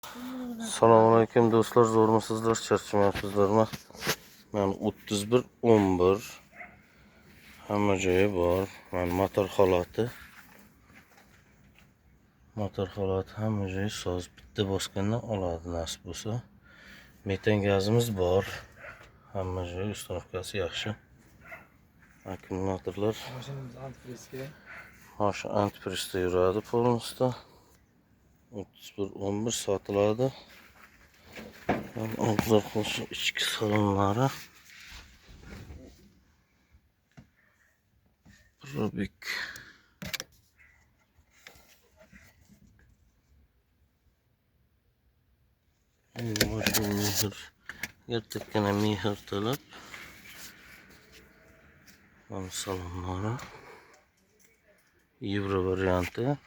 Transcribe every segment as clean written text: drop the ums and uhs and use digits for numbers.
Assalomu alaykum do'stlar, zo'rmisizlar, charchamayapsizlarmi? Men 3111 hamma joyi bor. Men motor holati hamma joyi soz, bitta bosgandan oladi nasib bo'lsa. Metan gazimiz bor. Hamma joyi uстановkasi yaxshi. Akkumulyatorlar Mashinamiz antifrizga. Mashina antifrizda yuradi polnisda. 3111 sotiladi. Obzor qilish ichki salonlari. Rubik. Mashina mehr. Gerçekten mehr talep. Salonları. Euro varianti.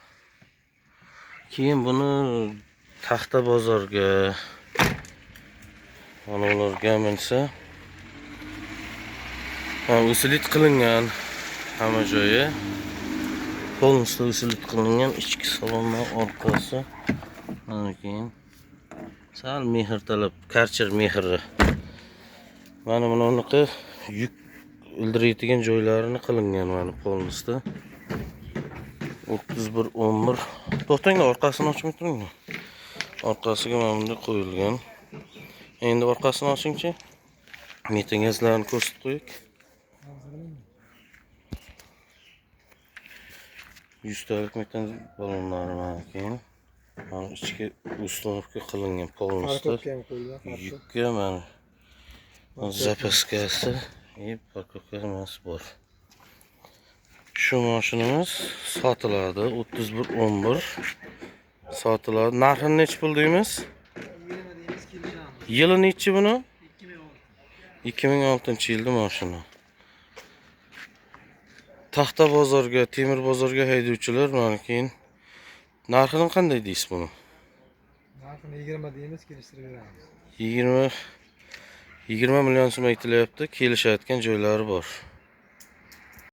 Keyin buni taxta bozorga ularga minsa usilit qilingan hamma joyi. Polnisda usilit qilingan ichki salonlar orqasi. Mana keyin sal mehr talab, karcher mehri. Mana bunaqa yuk ildiraydigan joylarini qilingan mana polnisda. 3111. To'xtanglar, orqasini ochmay turinglar. Orqasiga mana bunday qo'yilgan. Endi orqasini ochingchi. Metan gazlarini ko'rsatib qo'yik. 100 talik metan ballonlari mana keyin. Mana ichki uстановka qilingan polnisda. Yukka mana zapaskasi, parkovkasi bor. Şu mashinamiz sotiladi 3111 sotiladi. Narxini nech pul deymiz? Yili nechi buni? 2006-yilda mashina. Taxta bozorga, temir bozorga haydovchilar mana keyin narxini qanday deysiz buni? Narxini 20 deymiz, kelishtirib beramiz. 20 million so'm aytilyapti, kelishayotgan joylari bor.